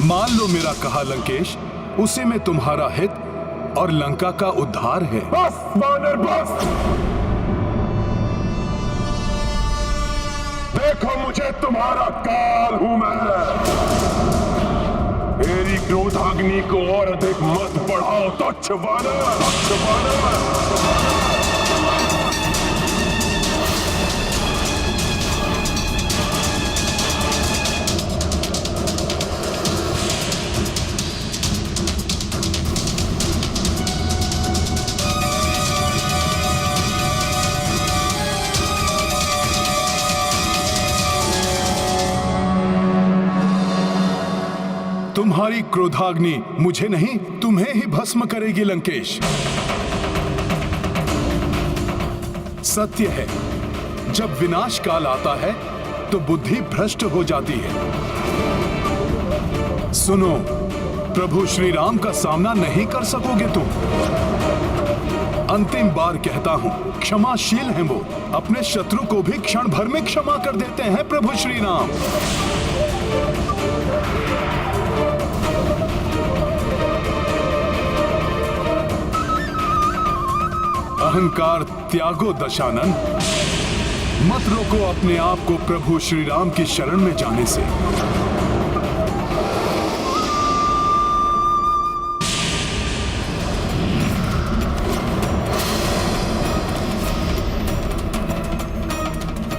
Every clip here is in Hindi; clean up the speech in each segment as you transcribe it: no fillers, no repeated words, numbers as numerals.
मान लो मेरा कहा लंकेश, उसी में तुम्हारा हित और लंका का उद्धार है। बस वानर बस। देखो मुझे तुम्हारा काल हूं मैं। मेरी क्रोधाग्नि को और अधिक मत बढ़ाओ तुच्छ वानर, तुच्छ वानर। तुम्हारी क्रोधाग्नि मुझे नहीं, तुम्हें ही भस्म करेगी लंकेश। सत्य है, जब विनाश काल आता है तो बुद्धि भ्रष्ट हो जाती है। सुनो, प्रभु श्री राम का सामना नहीं कर सकोगे तुम। अंतिम बार कहता हूं, क्षमाशील हैं वो, अपने शत्रु को भी क्षण भर में क्षमा कर देते हैं प्रभु श्री राम। अहंकार त्यागो दशानन, मत रोको अपने आप को प्रभु श्री राम की शरण में जाने से।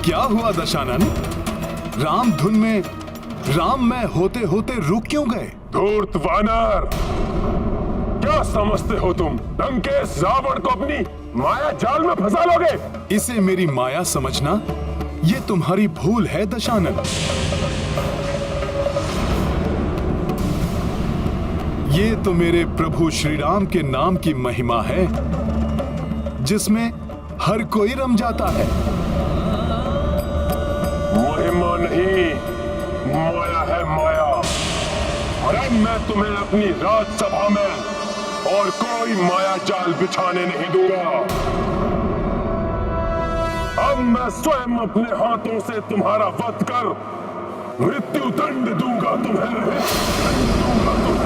क्या हुआ दशानन? राम धुन में राम में होते होते रुक क्यों गए? धूर्त वानर, क्या समझते हो तुम? लंकेश रावण को अपनी माया जाल में फंसा लोगे? इसे मेरी माया समझना, ये तुम्हारी भूल है दशानन। ये तो मेरे प्रभु श्री राम के नाम की महिमा है, जिसमें हर कोई रम जाता है। महिमा नहीं, माया है माया। और अब मैं तुम्हें अपनी राजसभा में और कोई माया जाल बिछाने नहीं दूंगा। अब मैं स्वयं अपने हाथों से तुम्हारा वध कर मृत्यु दंड दूंगा तुम्हें, मृत्यु दंड दूंगा तुम्हें।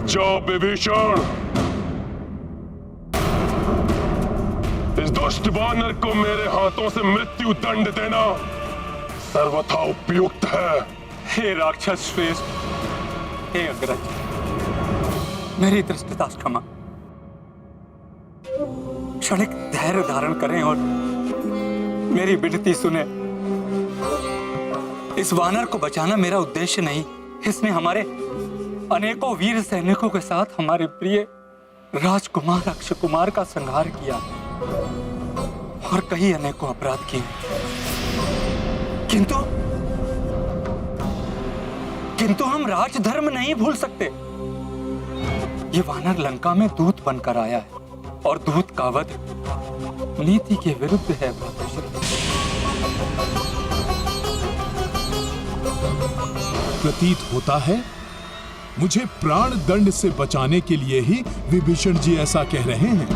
जाओ विभीषण, इस दुष्ट वानर को मेरे हाथों से मृत्यु दंड देना सर्वथा उपयुक्त है। हे राक्षस श्रेष्ठ, हे अग्रज, मेरी दृष्टता क्षमा। क्षणिक धैर्य धारण करें और मेरी विनती सुने। इस वानर को बचाना मेरा उद्देश्य नहीं। इसने हमारे अनेकों वीर सैनिकों के साथ हमारे प्रिय राजकुमार अक्षय कुमार का संहार किया और कई अनेकों अपराध किए, किंतु हम राजधर्म नहीं भूल सकते। ये वानर लंका में दूत बनकर आया है और दूत का वध नीति के विरुद्ध है। प्रतीत होता है मुझे प्राण दंड से बचाने के लिए ही विभीषण जी ऐसा कह रहे हैं।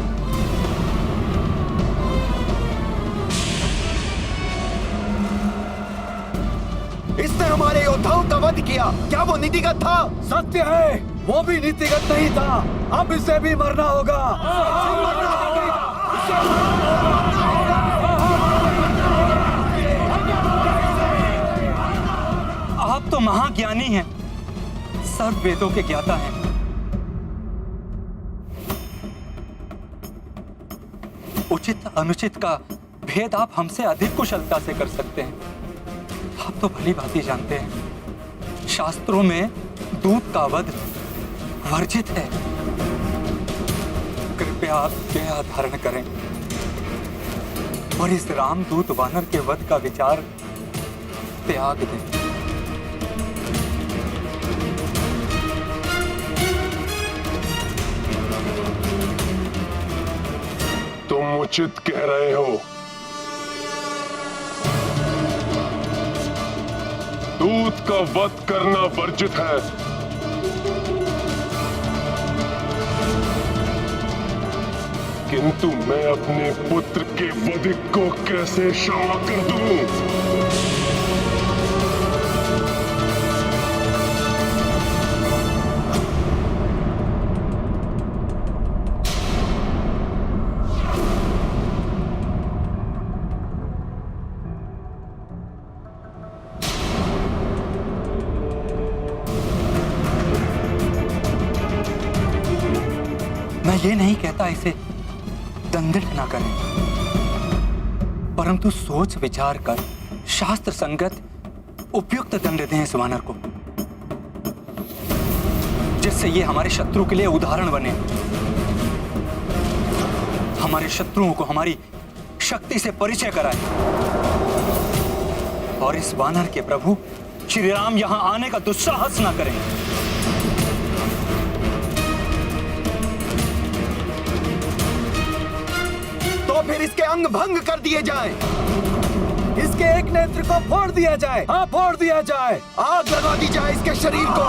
इसने हमारे योद्धाओं का वध किया, क्या वो नीतिगत था? सत्य है, वो भी नीतिगत नहीं था। अब इसे भी मरना होगा। आप तो महाज्ञानी हैं, सर्व वेदों के ज्ञाता हैं। उचित अनुचित का भेद आप हमसे अधिक कुशलता से कर सकते हैं। आप तो भली भांति जानते हैं, शास्त्रों में दूत का वध वर्जित है। कृपया आप दया धारण करें और इस रामदूत वानर के वध का विचार त्याग दें। तुम उचित कह रहे हो। दूत का वध करना वर्जित है, किंतु मैं अपने पुत्र के वध को कैसे क्षमा कर दूं? मैं ये नहीं कहता इसे दंडित ना करें, परंतु सोच विचार कर शास्त्र संगत उपयुक्त दंड दें इस वानर को, जिससे ये हमारे शत्रु के लिए उदाहरण बने, हमारे शत्रुओं को हमारी शक्ति से परिचय कराए और इस वानर के प्रभु श्री राम यहां आने का दुस्साहस ना करें। तो फिर इसके अंग भंग कर दिए जाएं। इसके एक नेत्र को फोड़ दिया जाए। हाँ, फोड़ दिया जाए। आग लगा दी जाए इसके शरीर को।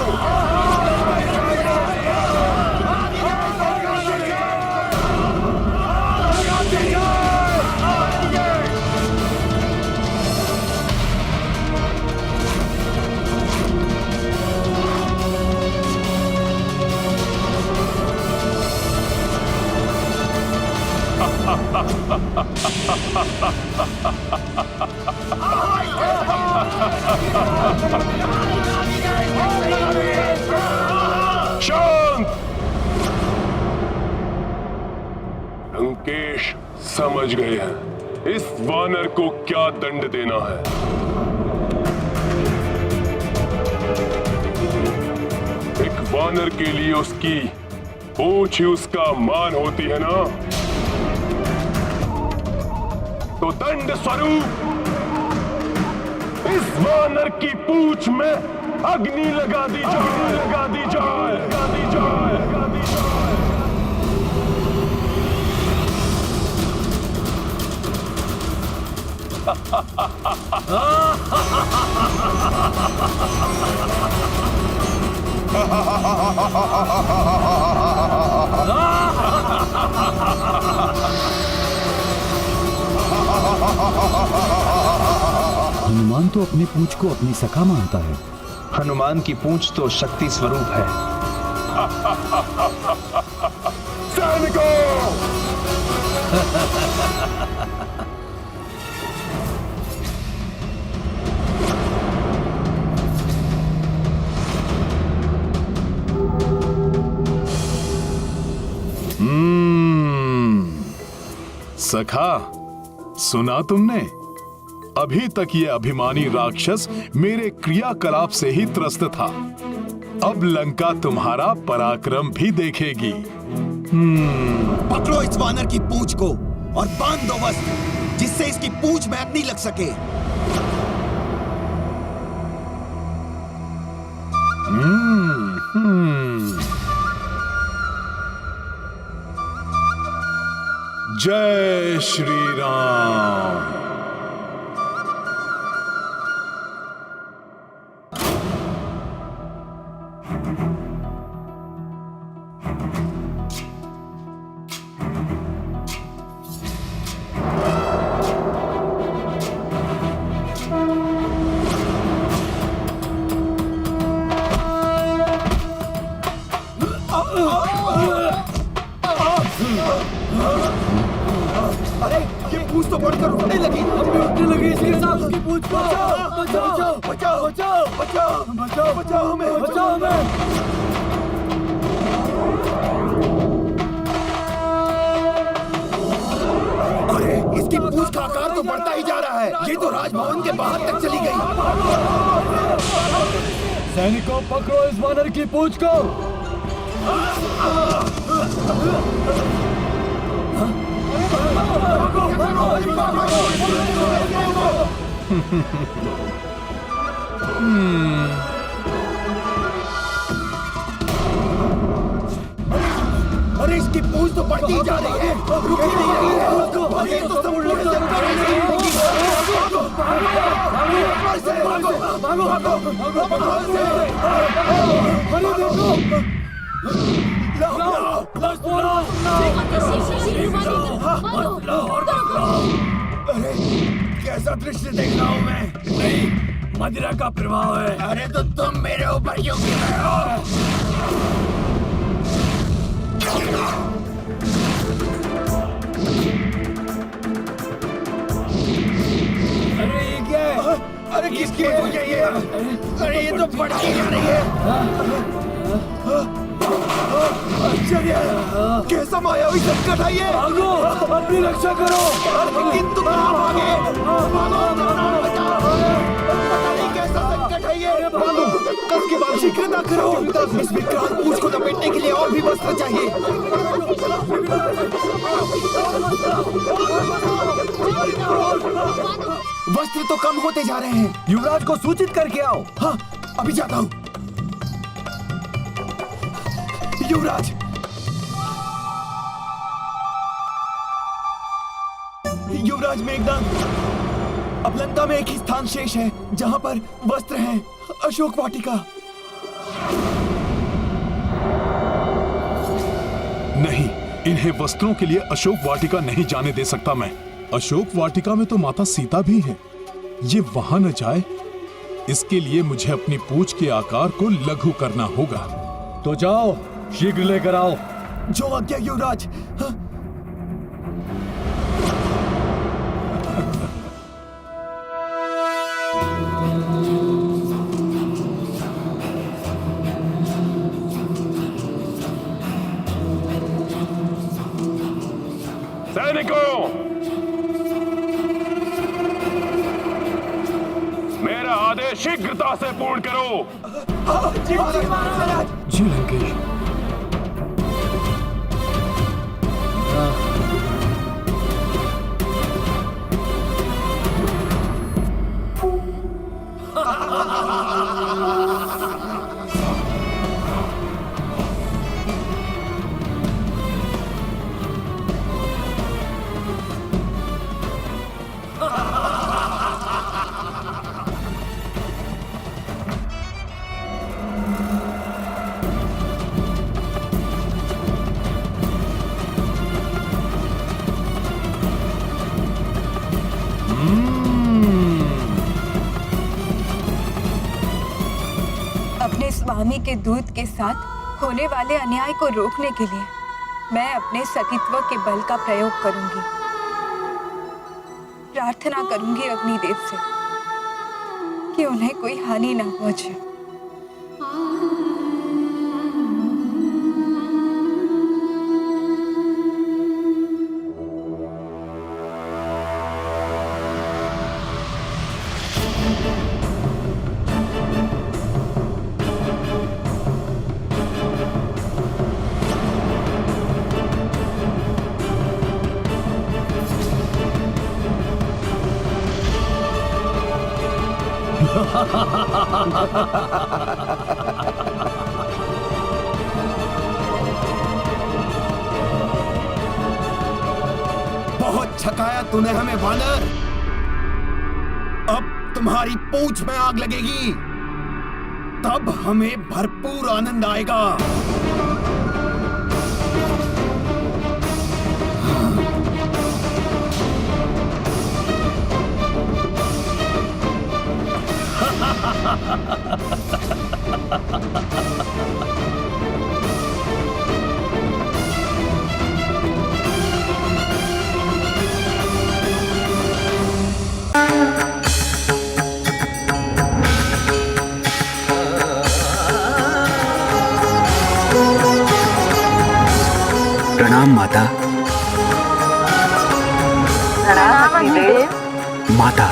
शांत! लंकेश समझ गए हैं इस वानर को क्या दंड देना है। एक वानर के लिए उसकी पूंछ ही उसका मान होती है ना, तो दंड स्वरूप इस वानर की पूंछ में अग्नि लगा दी जाए, लगा दी जाए, लगा दी जाए, लगा दी जाए। हनुमान तो अपनी पूंछ को अपनी सखा मानता है। हनुमान की पूंछ तो शक्ति स्वरूप है। सैनिकों! सखा, सुना तुमने? अभी तक ये अभिमानी राक्षस मेरे क्रियाकलाप से ही त्रस्त था। अब लंका तुम्हारा पराक्रम भी देखेगी। पकड़ो इस वानर की पूंछ को और बांध दो बस, जिससे इसकी पूंछ में अग्नि लग सके। जय श्री राम। अरे ये पूछ तो बढ़कर उठने लगी। उठने लगी इसके साथ उसकी पूछ को। बचाओ बचाओ बचाओ बचाओ बचाओ बचाओ हमें बचाओ हमें। अरे इसकी पूछ का आकार तो बढ़ता ही जा रहा है। ये तो राजभवन के बाहर तक चली गई। सैनिकों पकड़ो इस वानर की पूछ को। अरे इसकी पूछ तो बढ़ती ही जा रही है, रुक ही नहीं रही है। अरे तो सब उड़ लग अरे कैसा दृश्य देख रहा हूँ मैं? नहीं, मदिरा का प्रभाव है। अरे तो तुम मेरे ऊपर क्यों गिर रहे हो? अरे ये क्या है? अरे किसकी वजह है ये? अरे ये तो बढ़ती जा रही है। आश्चर्य, कैसा मायावी संकट है ये? भागो, अपनी रक्षा करो। किंतु कहाँ भागे? भागो, प्राण बचाओ। पता नहीं कैसा संकट है ये। भागो, कस के बाद शीघ्रता करो। इस विकराल पूछ को लपेटने के लिए और भी वस्त्र चाहिए। वस्त्र तो कम होते जा रहे हैं। युवराज को सूचित करके आओ। हाँ, अभी जाता हूँ। युवराज, युवराज मेघनाद, अब लंका में एक ही स्थान शेष है जहाँ पर वस्त्र हैं, अशोक वाटिका। नहीं, इन्हें वस्त्रों के लिए अशोक वाटिका नहीं जाने दे सकता मैं। अशोक वाटिका में तो माता सीता भी है। ये वहां न जाए, इसके लिए मुझे अपनी पूंछ के आकार को लघु करना होगा। तो जाओ, शीघ्र लेकर आओ। जो आज्ञा युवराज। हाँ? सैनिकों, मेरा आदेश शीघ्रता से पूर्ण करो। जी महाराज। जी लंकेश। अपने स्वामी के दूत के साथ होने वाले अन्याय को रोकने के लिए मैं अपने सतीत्व के बल का प्रयोग करूंगी। प्रार्थना करूंगी अग्निदेव से कि उन्हें कोई हानि न पहुंचे। बहुत छकाया तूने हमें वानर। अब तुम्हारी पूंछ में आग लगेगी, तब हमें भरपूर आनंद आएगा। प्रणाम माता। माता,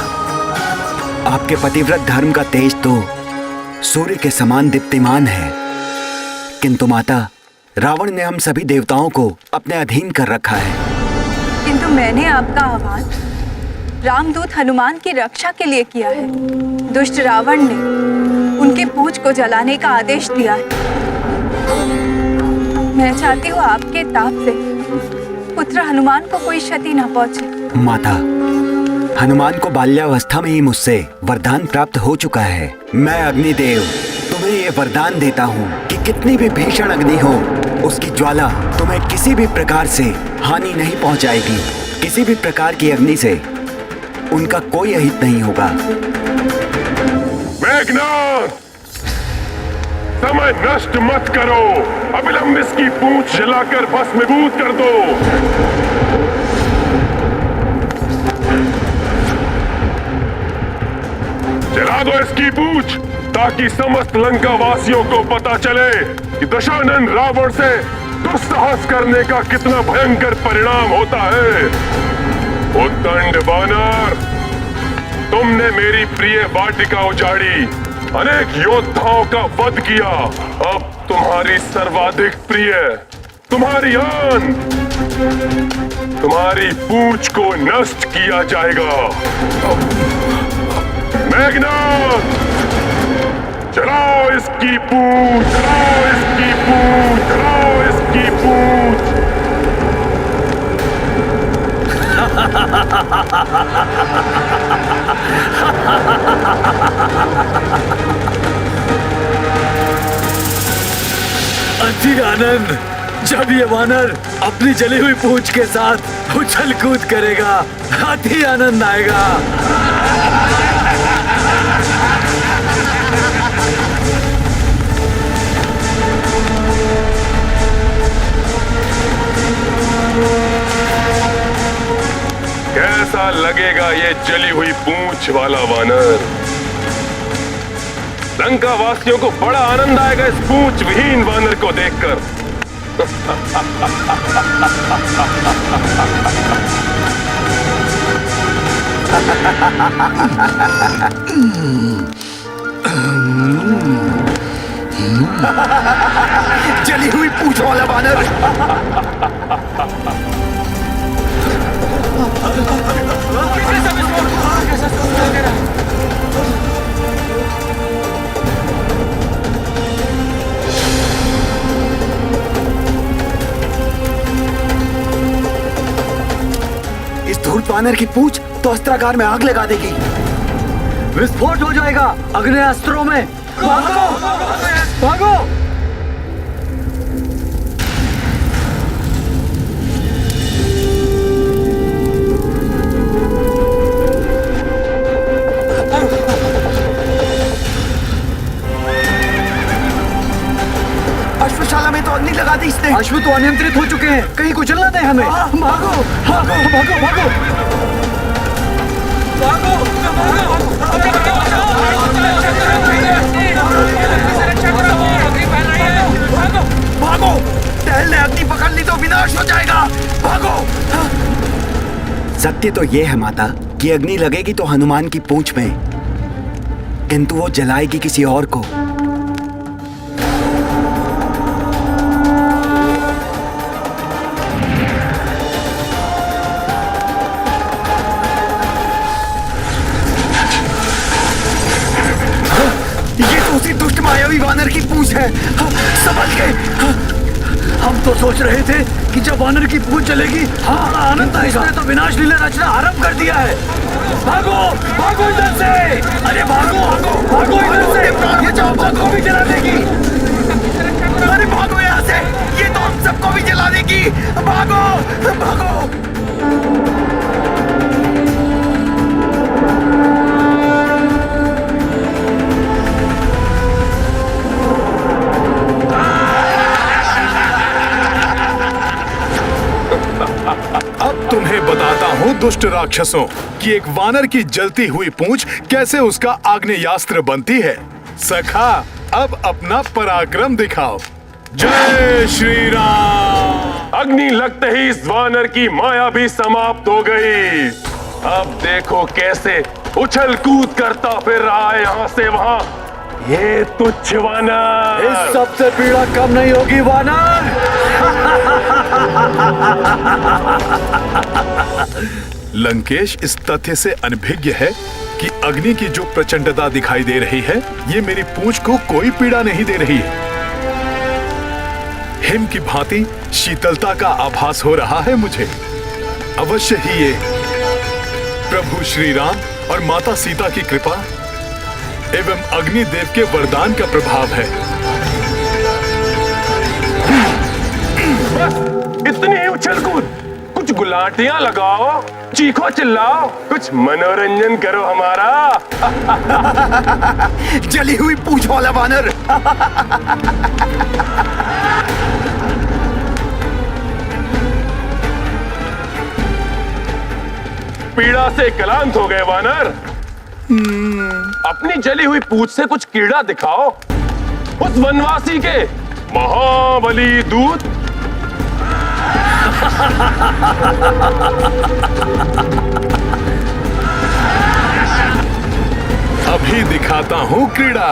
आपके पतिव्रत धर्म का तेज तो सूर्य के समान दीप्तिमान है, किंतु माता रावण ने हम सभी देवताओं को अपने अधीन कर रखा है। किंतु मैंने आपका आह्वान रामदूत हनुमान की रक्षा के लिए किया है। दुष्ट रावण ने उनके पूंछ को जलाने का आदेश दिया है। मैं चाहती हूँ आपके ताप से पुत्र हनुमान को कोई क्षति न पहुँचे। माता, हनुमान को बाल्यावस्था में ही मुझसे वरदान प्राप्त हो चुका है। मैं अग्निदेव तुम्हें ये वरदान देता हूँ कि कितनी भी भीषण अग्नि हो, उसकी ज्वाला तुम्हें किसी भी प्रकार से हानि नहीं पहुँचाएगी। किसी भी प्रकार की अग्नि से उनका कोई अहित नहीं होगा। मेघनाद, समय नष्ट मत करो। अविलंब इसकी पूंछ जलाकर भस्मीभूत कर दो। जला दो इसकी पूंछ, ताकि समस्त लंका वासियों को पता चले कि दशानन रावण से दुस्साहस करने का कितना भयंकर परिणाम होता है। उद्दंड वानर, तुमने मेरी प्रिय वाटिका उजाड़ी, अनेक योद्धाओं का वध किया। अब तुम्हारी सर्वाधिक प्रिय, तुम्हारी आन, तुम्हारी पूंछ को नष्ट किया जाएगा। मेघनाद, चलाओ इसकी पूंछ, चलाओ इसकी पूंछ, चलाओ इसकी पूंछ। अति आनंद, जब ये वानर अपनी जली हुई पूंछ के साथ उछल कूद करेगा, अति आनंद आएगा। कैसा लगेगा ये जली हुई पूंछ वाला वानर? लंका वासियों को बड़ा आनंद आएगा इस पूंछ विहीन वानर को देखकर। जली हुई पूंछ वाला वानर। इस धूर्त वानर की पूंछ तो अस्त्रागार में आग लगा देगी। विस्फोट हो जाएगा अग्नेयास्त्रों में। भागो, भागो। अश्वशाला में तो अग्नि लगा दी इसने। अश्व तो अनियंत्रित हो चुके हैं, कहीं कुचल ना दे हमें। भागो, भागो, भागो, भागो, भागो। टहल ने अग्नि पकड़ ली तो विनाश हो जाएगा। भागो। सत्य तो ये है माता कि अग्नि लगेगी तो हनुमान की पूंछ में, किंतु वो जलाएगी किसी और को। उसी दुष्ट मायावी वानर की पूंछ है। समझ गए। हम तो सोच रहे थे कि जब वानर की पूंछ चलेगी आनंद आएगा। इसने तो विनाश लीला रचना आरंभ कर दिया है। भागो, भागो इधर से। अरे भागो, भागो इधर से। ये जाओ, भागो भी जला देगी। अरे भागो यहाँ से, ये तो हम सबको भी जला देगी। भागो, भागो। अब तुम्हें बताता हूँ दुष्ट राक्षसों कि एक वानर की जलती हुई पूंछ कैसे उसका आग्नेयास्त्र बनती है। सखा, अब अपना पराक्रम दिखाओ। जय श्री राम। अग्नि लगते ही इस वानर की माया भी समाप्त हो गई। अब देखो कैसे उछल कूद करता फिर रहा है यहाँ से वहां ये तुच्छ वानर। इस सबसे पीड़ा कम नहीं होगी वानर। लंकेश इस तथ्य से अनभिज्ञ है कि अग्नि की जो प्रचंडता दिखाई दे रही है ये मेरी पूंछ को कोई पीड़ा नहीं दे रही है। हिम की भांति शीतलता का आभास हो रहा है मुझे। अवश्य ही ये प्रभु श्री राम और माता सीता की कृपा एवं अग्निदेव के वरदान का प्रभाव है। बस इतनी ही उछल कूद, कुछ गुलाटियां लगाओ, चीखो चिल्लाओ, कुछ मनोरंजन करो हमारा। जली हुई पूंछ वाला वानर। पीड़ा से क्लांत हो गए वानर। अपनी जली हुई पूंछ से कुछ कीड़ा दिखाओ उस वनवासी के महाबली दूत। अभी दिखाता हूँ क्रीड़ा।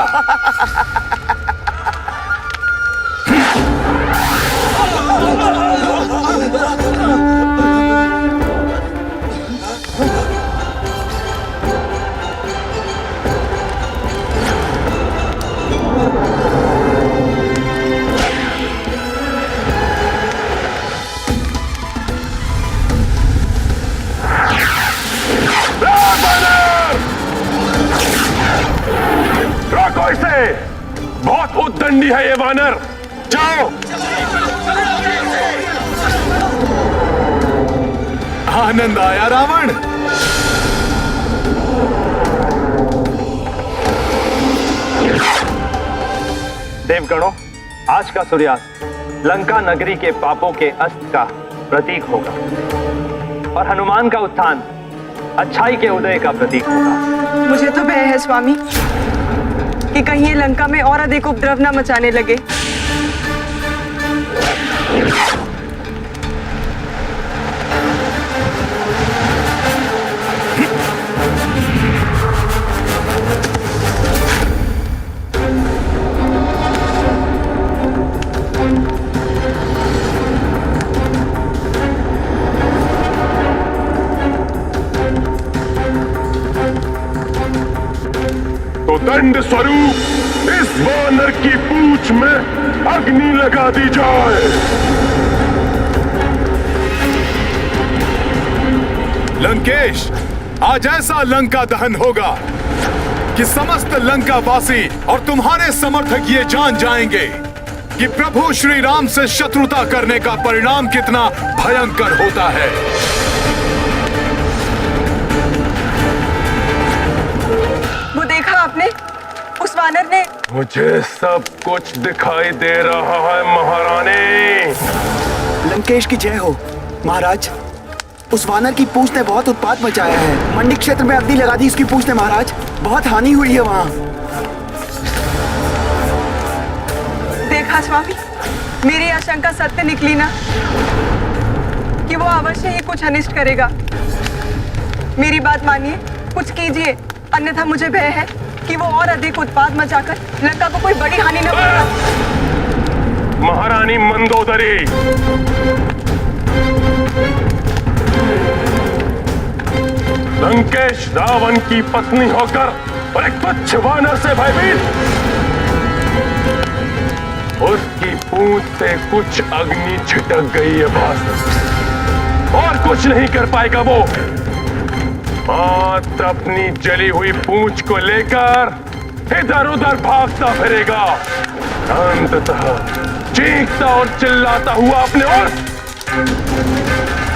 रोको इसे, बहुत उद्दंडी है ये वानर। जाओ। आनंद आया रावण। देवगणों, आज का सूर्यास्त लंका नगरी के पापों के अस्त का प्रतीक होगा और हनुमान का उत्थान अच्छाई के उदय का प्रतीक होगा। मुझे तो भय है स्वामी कि कहीं ये लंका में और अधिक उपद्रव न मचाने लगे। तो दंड स्वरूप इस वानर की पूंछ में अग्नि लगा दी जाए। लंकेश, आज ऐसा लंका दहन होगा कि समस्त लंका वासी और तुम्हारे समर्थक ये जान जाएंगे कि प्रभु श्री राम से शत्रुता करने का परिणाम कितना भयंकर होता है। वो देखा आपने, उस वानर ने। मुझे सब कुछ दिखाई दे रहा है महारानी। लंकेश की जय हो महाराज। उस वानर की पूंछ ने बहुत उत्पात मचाया है। मंडी क्षेत्र में अग्नि लगा दी उसकी पूंछ ने महाराज। बहुत हानि हुई है वहाँ। देखा स्वामी, मेरी आशंका सत्य निकली ना कि वो अवश्य ही कुछ अनिष्ट करेगा। मेरी बात मानिए, कुछ कीजिए, अन्यथा मुझे भय है कि वो और अधिक उत्पात मचाकर लंका को कोई बड़ी हानि न पहुंचा। महारानी मंदोदरी, लंकेश रावण की पत्नी होकर और एक तुच्छ वानर से भयभीत, उसकी पूंछ से कुछ अग्नि छिटक गई है बस, और कुछ नहीं कर पाएगा वो। मात्र अपनी जली हुई पूंछ को लेकर इधर उधर भागता फिरेगा, अंततः चीखता और चिल्लाता हुआ अपने और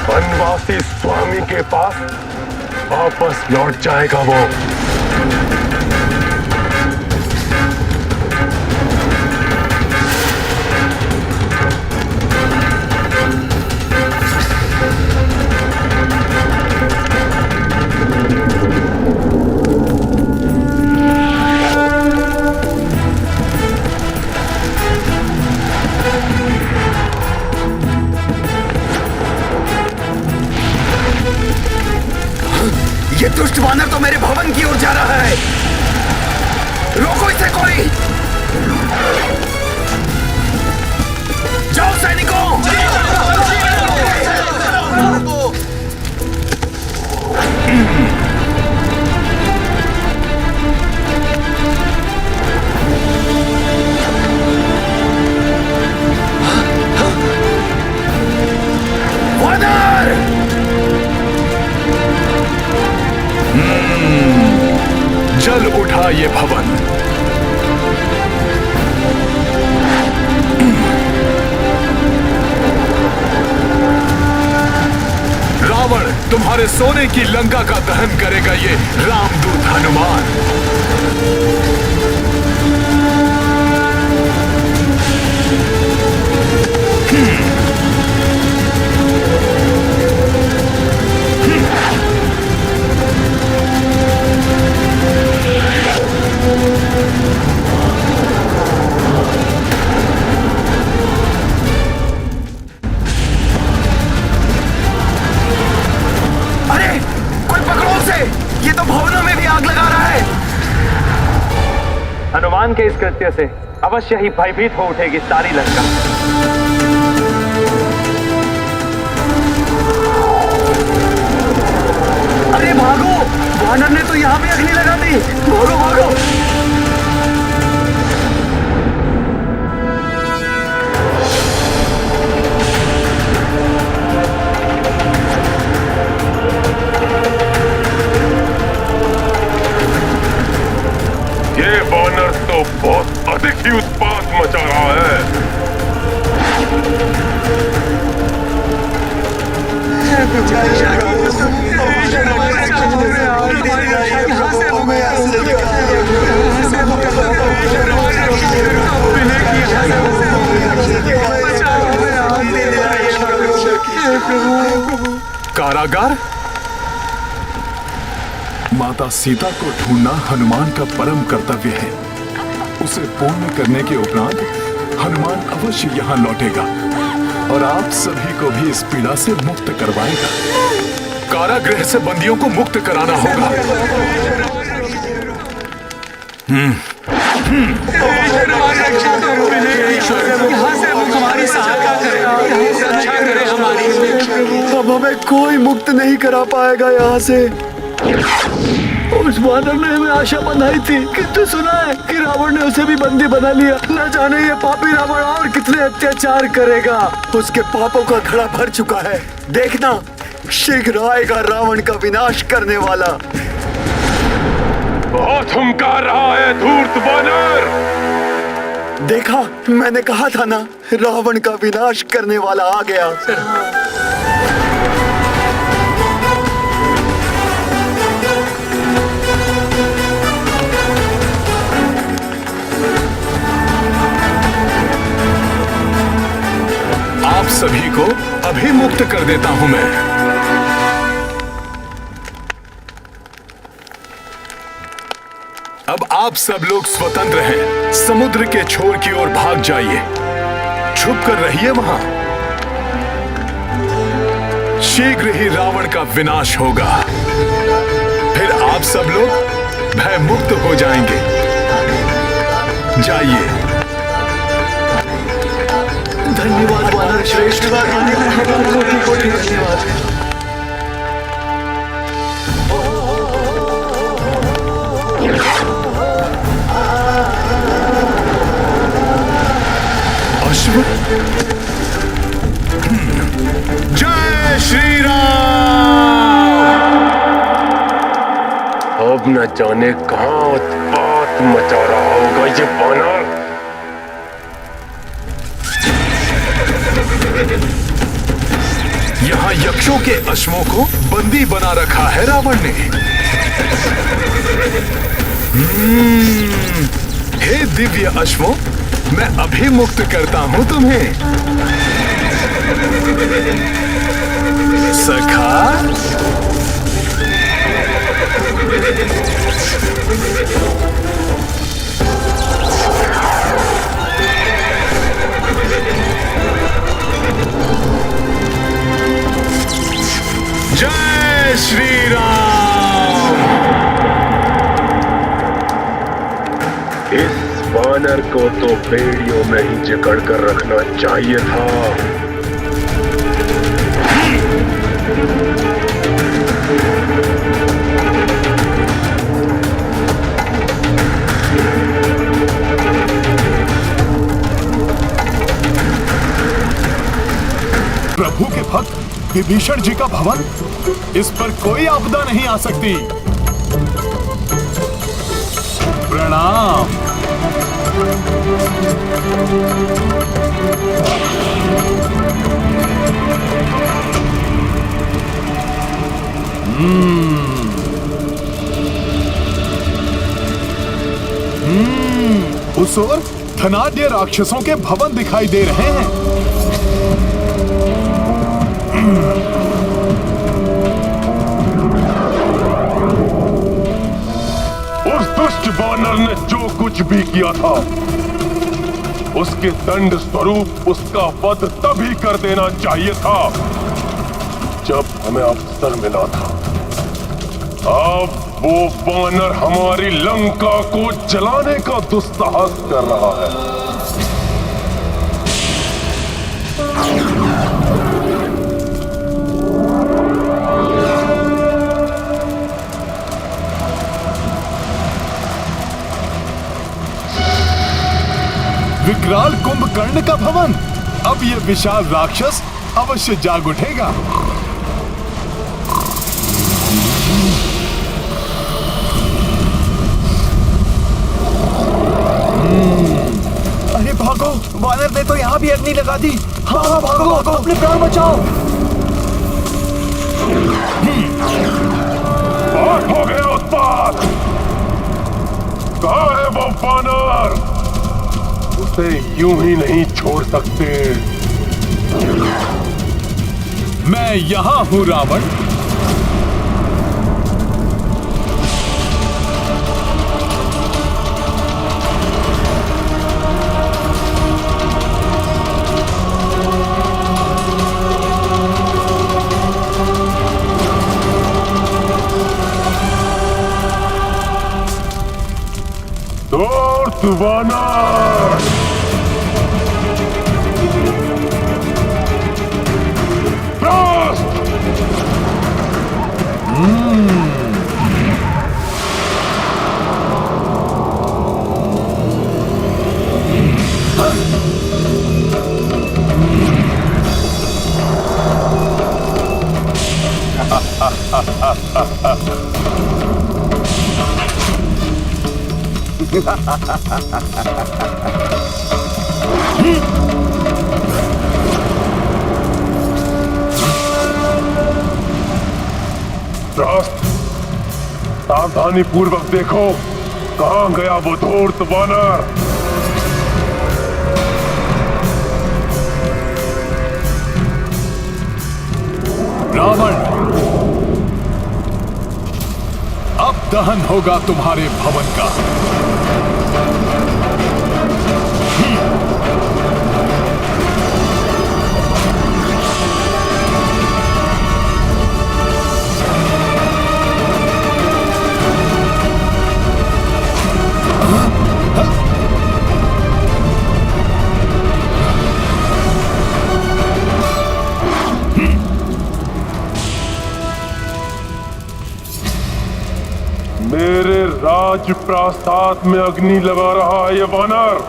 वनवासी स्वामी के पास वापस लौट जाएगा वो। ये दुष्ट वानर तो मेरे भवन की ओर जा रहा है। रोको इसे कोई। जाओ सैनिकों। वानर! जल उठा ये भवन। रावण तुम्हारे सोने की लंका का दहन करेगा ये रामदूत हनुमान। अरे कोई पकड़ो उसे, ये तो भवनों में भी आग लगा रहा है। हनुमान के इस कृत्य से अवश्य ही भयभीत हो उठेगी सारी लंका। अरे भागो, वानर ने तो यहाँ भी अग्नि लगा दी। भागो भागो। ये वानर तो बहुत अधिक ही उत्पात मचा रहा है। कारागार? माता सीता को ढूंढना हनुमान का परम कर्तव्य है। उसे पूर्ण करने के उपरांत हनुमान अवश्य यहाँ लौटेगा और आप सभी को भी इस पीड़ा से मुक्त करवाएगा। कारागृह से बंदियों को मुक्त कराना होगा। हमारी सहायता करें, हमारी। अब हमें कोई मुक्त नहीं करा पाएगा यहाँ से। उस वानर ने हमें आशा बंधाई थी, किंतु सुना है कि रावण ने उसे भी बंदी बना लिया। न जाने ये पापी रावण और कितने अत्याचार करेगा। उसके पापों का घड़ा भर चुका है। देखना, शीघ्र आएगा रावण का विनाश करने वाला। बहुत हुंकार रहा है धूर्त वानर। देखा, मैंने कहा था ना, रावण का विनाश करने वाला आ गया। आप सभी को अभी मुक्त कर देता हूं मैं। अब आप सब लोग स्वतंत्र हैं। समुद्र के छोर की ओर भाग जाइए। छुप कर रहिए वहां। शीघ्र ही रावण का विनाश होगा। फिर आप सब लोग भय मुक्त हो जाएंगे। जाइए। धन्यवाद वानर श्रेष्ठ। कोटि धन्यवाद। अश्व। जय श्री राम। अब न जाने कहां उत्पात मचा रहा होगा ये वानर। यहाँ यक्षों के अश्वों को बंदी बना रखा है रावण ने। हे दिव्य अश्वों, मैं अभी मुक्त करता हूं तुम्हें। सखा, जय श्री राम। वानर को तो बेड़ियों में ही जकड़ कर रखना चाहिए था। प्रभु के भक्त विभीषण जी का भवन, इस पर कोई आपदा नहीं आ सकती। प्रणाम। उस ओर धनाढ्य राक्षसों के भवन दिखाई दे रहे हैं। उस दुष्ट वानर ने जो कुछ भी किया था, उसके दंड स्वरूप उसका वध तभी कर देना चाहिए था जब हमें अवसर मिला था। अब वो वानर हमारी लंका को जलाने का दुस्साहस कर रहा है। विकराल कुंभकर्ण का भवन, अब ये विशाल राक्षस अवश्य जाग उठेगा। अरे भागो, वानर ने तो यहाँ भी अग्नि लगा दी। हाँ हाँ भागो भागो, अपने प्राण बचाओ। बहुत हो गया उत्पात। कहाँ है वो वानर? उसे यूं ही नहीं छोड़ सकते। मैं यहां हूं रावण। वानर सावधानी पूर्वक देखो, कहां गया वो धूर्त वानर। रावण, अब दहन होगा तुम्हारे भवन का। मेरे राज प्रासाद में अग्नि लगा रहा है ये वानर।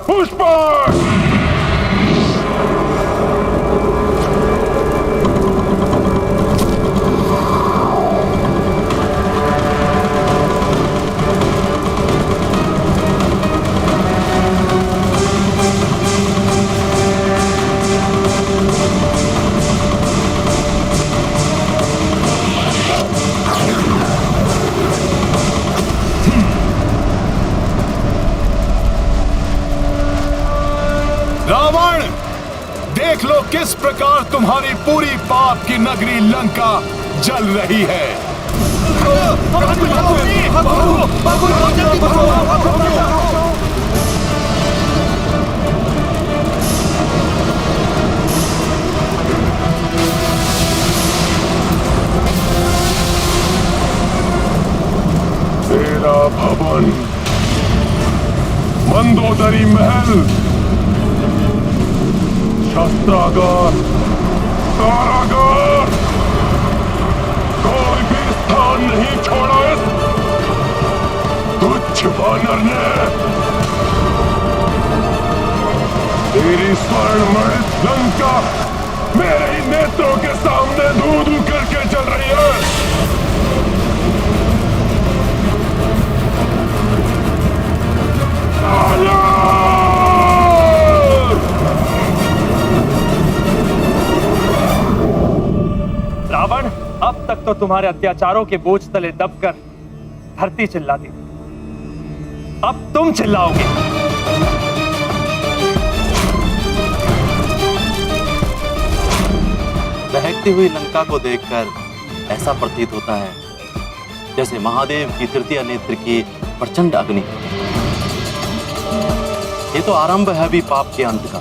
पुष्पक! रावण, देख लो किस प्रकार तुम्हारी पूरी पाप की नगरी लंका जल रही है। मेरा भवन सुंदरी महल, शस्त्रागार, कारागार, कोई भी स्थान नहीं छोड़ा इस तुच्छ वानर ने। तेरी स्वर्णमणि लंका मेरे ही नेत्रों के सामने धू धू करके चल रही है। रावण, अब तक तो तुम्हारे अत्याचारों के बोझ तले दबकर धरती चिल्लाती, अब तुम चिल्लाओगे। बहकती हुई लंका को देखकर ऐसा प्रतीत होता है जैसे महादेव की तृतीय नेत्र की प्रचंड अग्नि। ये तो आरंभ है अभी पाप के अंत का।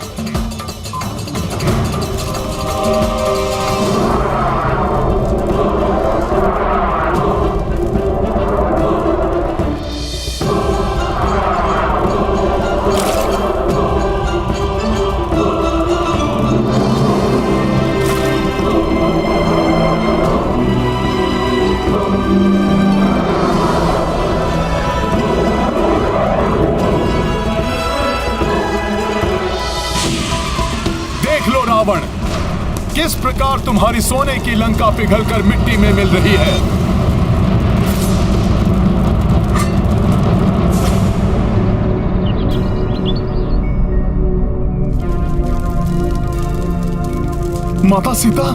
रावण, किस प्रकार तुम्हारी सोने की लंका पिघलकर मिट्टी में मिल रही है। माता सीता,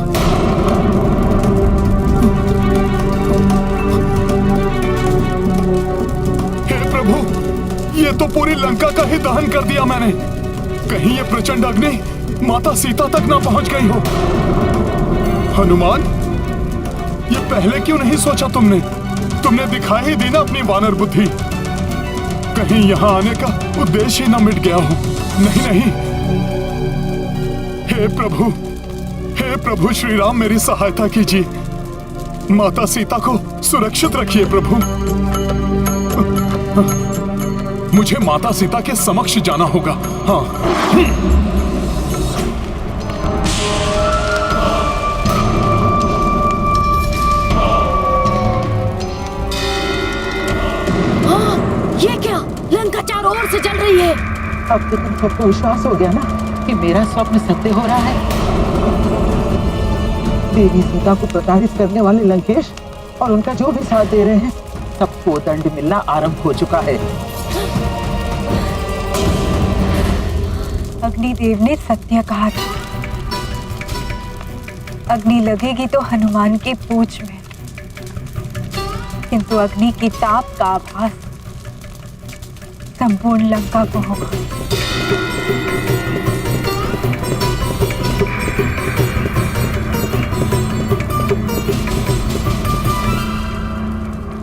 हे प्रभु, ये तो पूरी लंका का ही दहन कर दिया मैंने। कहीं ये प्रचंड अग्नि माता सीता तक ना पहुंच गई हो। हनुमान, ये पहले क्यों नहीं सोचा तुमने? तुमने दिखाई ही दी ना अपनी वानर बुद्धि। कहीं यहां आने का उद्देश्य ही ना मिट गया हो। नहीं नहीं, हे प्रभु श्री राम, मेरी सहायता कीजिए। माता सीता को सुरक्षित रखिए प्रभु। मुझे माता सीता के समक्ष जाना होगा। हाँ, ये क्या? लंका चारों ओर से जल रही है। अब तो तुम सबको विश्वास हो गया ना कि मेरा स्वप्न सत्य हो रहा है। देवी सीता को प्रताड़ित करने वाले लंकेश और उनका जो भी साथ दे रहे हैं, सबको दंड मिलना आरंभ हो चुका है। अग्निदेव ने सत्य कहा था। अग्नि लगेगी तो हनुमान की पूंछ में, किंतु अग्नि की ताप का आभास संपूर्ण लंका को होगा।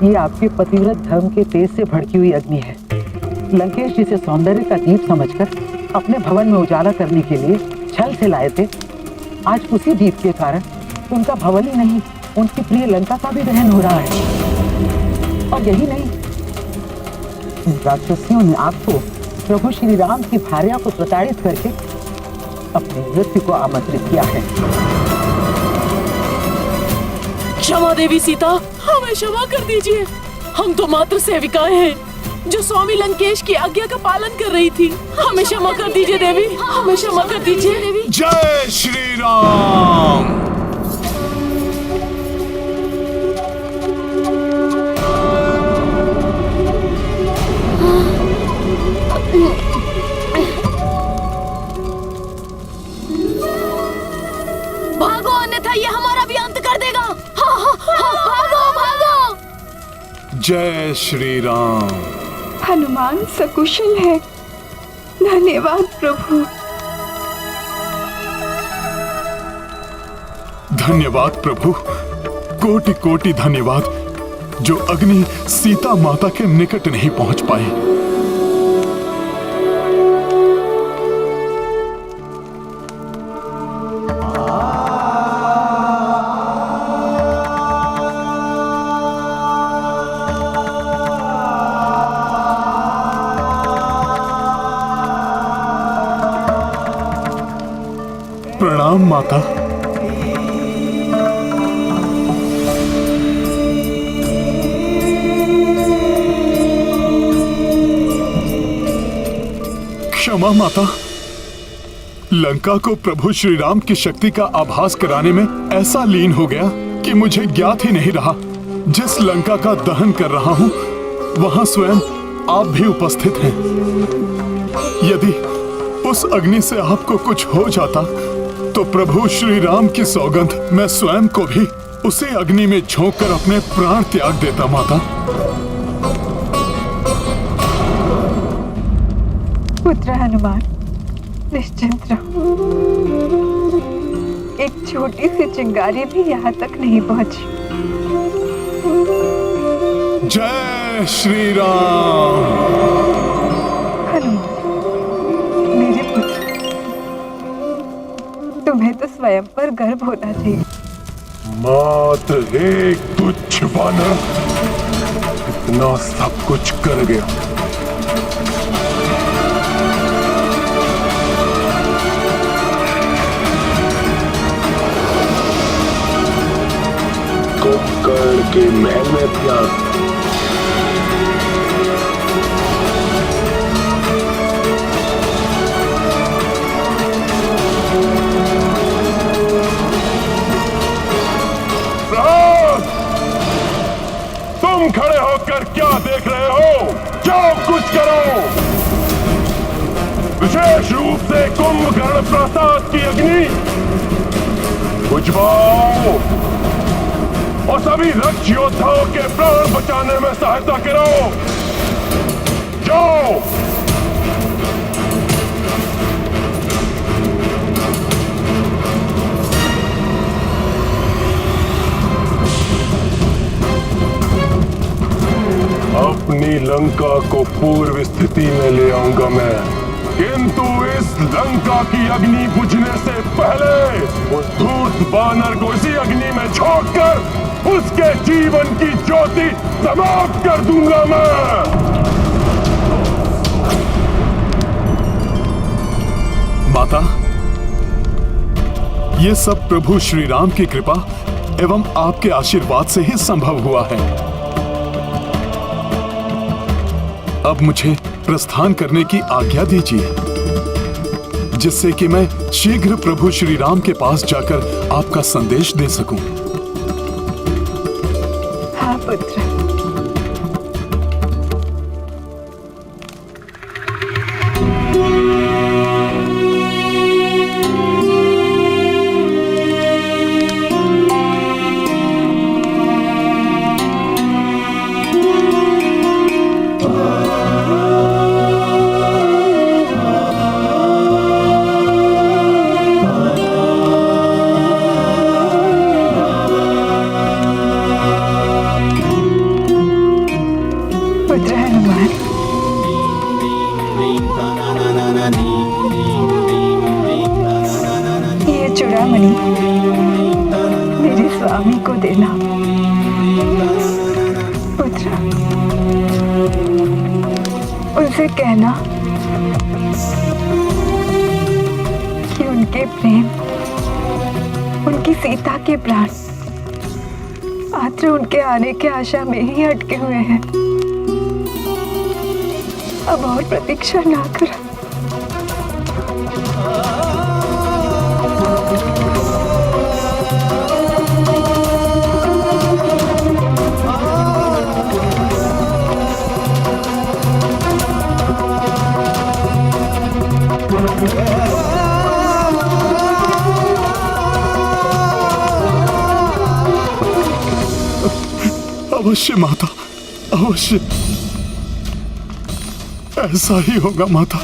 ये आपके पतिव्रत धर्म के तेज से भड़की हुई अग्नि है। लंकेश जिसे सौंदर्य का दीप समझकर अपने भवन में उजाला करने के लिए छल से लाए थे, आज उसी दीप के कारण उनका भवन ही नहीं, उनकी प्रिय लंका का भी दहन हो रहा है। और यही नहीं, राक्षसियों ने आपको प्रभु श्री राम की भार्या को प्रताड़ित करके अपने मृत्यु को आमंत्रित किया है। क्षमा देवी सीता, हमें क्षमा कर दीजिए। हम तो मात्र सेविकाएं हैं जो स्वामी लंकेश की आज्ञा का पालन कर रही थी। हमें क्षमा कर दीजिए देवी, हमें क्षमा कर दीजिए देवी। जय श्री राम। भागो, अन्यथा ये हमारा भी अंत कर देगा। भागो भागो। जय श्री राम। हनुमान सकुशल है। धन्यवाद प्रभु। धन्यवाद प्रभु, कोटि कोटि धन्यवाद, जो अग्नि सीता माता के निकट नहीं पहुंच पाई। माता। क्षमा माता। लंका को प्रभु श्री राम की शक्ति का आभास कराने में ऐसा लीन हो गया कि मुझे ज्ञात ही नहीं रहा। जिस लंका का दहन कर रहा हूं वहां स्वयं आप भी उपस्थित हैं। यदि उस अग्नि से आपको कुछ हो जाता तो प्रभु श्री राम की सौगंध मैं स्वयं को भी उसी अग्नि में झोंक कर अपने प्राण त्याग देता माता। पुत्र हनुमान, निश्चिंत रहो। एक छोटी सी चिंगारी भी यहाँ तक नहीं पहुंची। जय श्री राम। हनुमान, मेरे पुत्र, तुम्हें तो स्वयं पर गर्व होना चाहिए। मात्र एक तुच्छ वानर इतना सब कुछ कर गया। कुंभकर्ण के महल में था। तुम खड़े होकर क्या देख रहे हो? जाओ कुछ करो। विशेष रूप से कुंभकर्ण प्रासाद की अग्नि बुझवाओ और सभी रक्ष योद्धाओं के प्राण बचाने में सहायता करो। जाओ। अपनी लंका को पूर्व स्थिति में ले आऊंगा मैं, किंतु इस लंका की अग्नि बुझने से पहले उस धूर्त वानर को इसी अग्नि में झोंककर उसके जीवन की ज्योति समाप्त कर दूंगा मैं। माता, ये सब प्रभु श्री राम की कृपा एवं आपके आशीर्वाद से ही संभव हुआ है। अब मुझे प्रस्थान करने की आज्ञा दीजिए, जिससे कि मैं शीघ्र प्रभु श्री राम के पास जाकर आपका संदेश दे सकूं। हाँ पुत्र। मेरे स्वामी को देना। पुत्र, उनसे कहना कि उनके प्रेम, उनकी सीता के प्राण मात्र उनके आने के आशा में ही अटके हुए हैं। अब और प्रतीक्षा ना करो। अवश्य माता, अवश्य ऐसा ही होगा माता।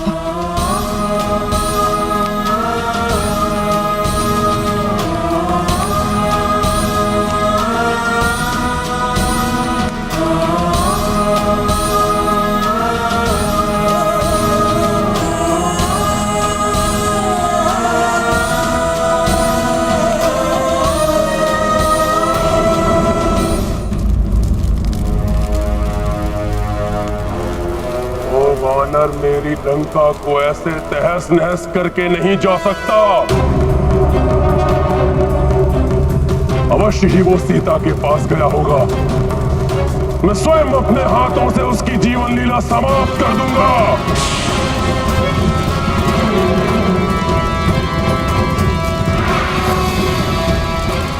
वानर मेरी लंका को ऐसे तहस नहस करके नहीं जा सकता। अवश्य ही वो सीता के पास गया होगा। मैं स्वयं अपने हाथों से उसकी जीवन लीला समाप्त कर दूंगा।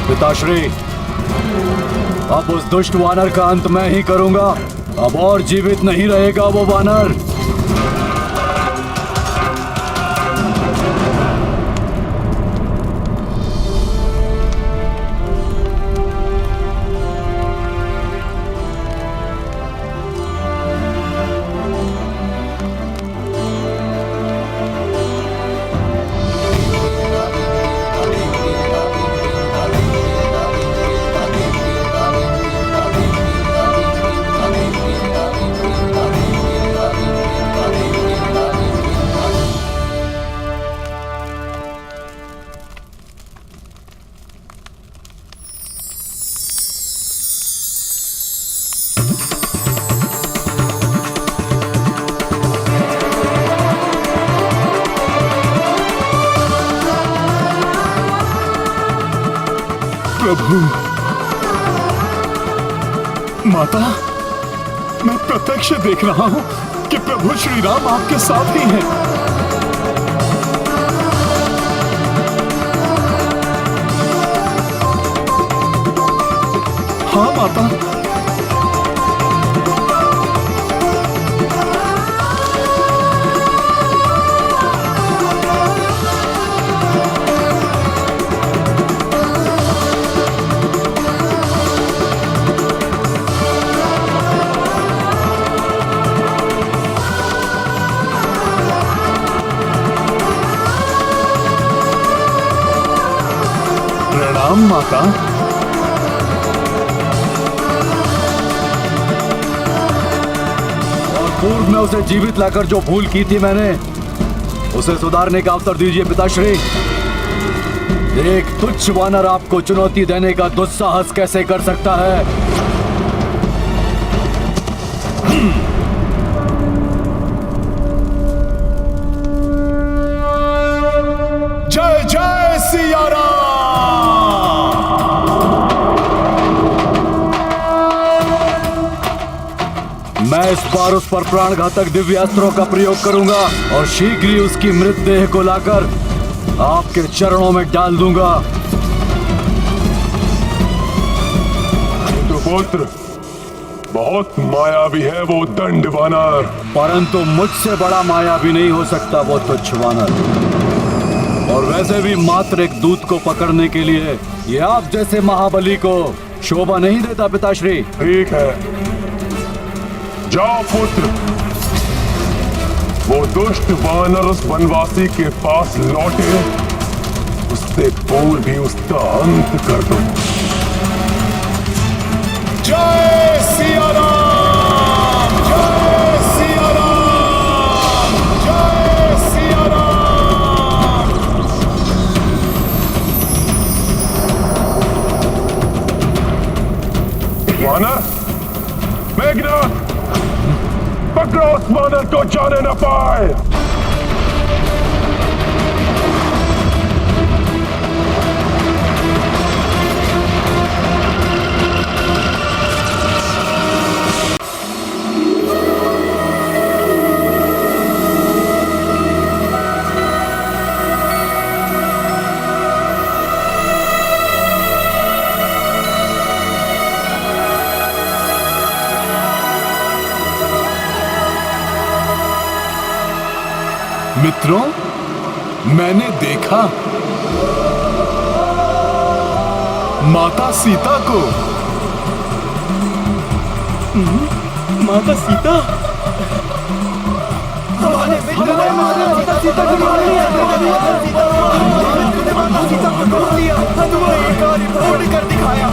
पिताश्री, अब उस दुष्ट वानर का अंत मैं ही करूंगा। अब और जीवित नहीं रहेगा वो वानर। प्रभु, माता, मैं प्रत्यक्ष देख रहा हूं कि प्रभु श्री राम आपके साथ ही हैं। हाँ माता, प्रणाम माता। और पूर्व में उसे जीवित लाकर जो भूल की थी मैंने, उसे सुधारने का अवसर दीजिए पिताश्री। एक तुच्छ वानर आपको चुनौती देने का दुस्साहस कैसे कर सकता है? जय जय सिया राम। मैं इस बार उस पर प्राणघातक दिव्यास्त्रों का प्रयोग करूंगा और शीघ्र ही उसकी मृतदेह को लाकर आपके चरणों में डाल दूंगा। पुत्र, बहुत मायावी है वो दंड वानर, परंतु मुझसे बड़ा मायावी नहीं हो सकता वो तुच्छ वानर। और वैसे भी मात्र एक दूत को पकड़ने के लिए ये आप जैसे महाबली को शोभा नहीं देता पिताश्री। ठीक है, जाओ पुत्र, वो दुष्ट वानर उस वनवासी के पास लौटे, उससे पूर्व भी उसका अंत कर दो। जय सिया राम, जय सिया राम, जय सिया राम। वानर, मेघनाथ, पकड़ो उस वानर को, जाने न पाए। मित्रों, मैंने देखा माता सीता को। माता सीता, माता सीता को मार लिया, माता सीता को ढूंढ लिया, हनुमान कार्य पूर्ण कर दिखाया।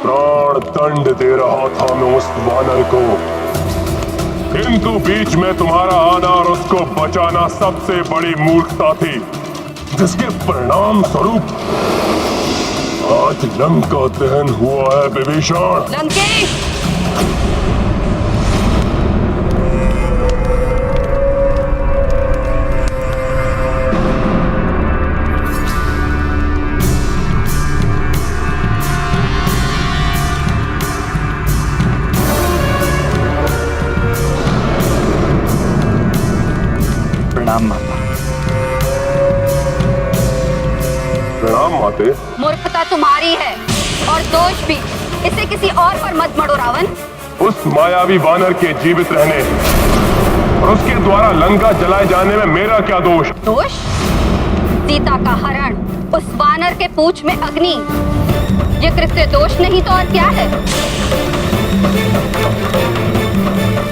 प्राण दंड दे रहा था मैं उस वानर को, किंतु बीच में तुम्हारा आना और उसको बचाना सबसे बड़ी मूर्खता थी, जिसके परिणाम स्वरूप आज लंका दहन हुआ है विभीषण। लंकेश, प्रणाम माता। प्रणाम माते। मूर्खता तुम्हारी है और दोष भी। इसे किसी और पर मत मढ़ो रावण। उस मायावी वानर के जीवित रहने और उसके द्वारा लंका जलाए जाने में मेरा क्या दोष? दोष? सीता का हरण, उस वानर के पूंछ में अग्नि, ये कृत्य दोष नहीं तो और क्या है?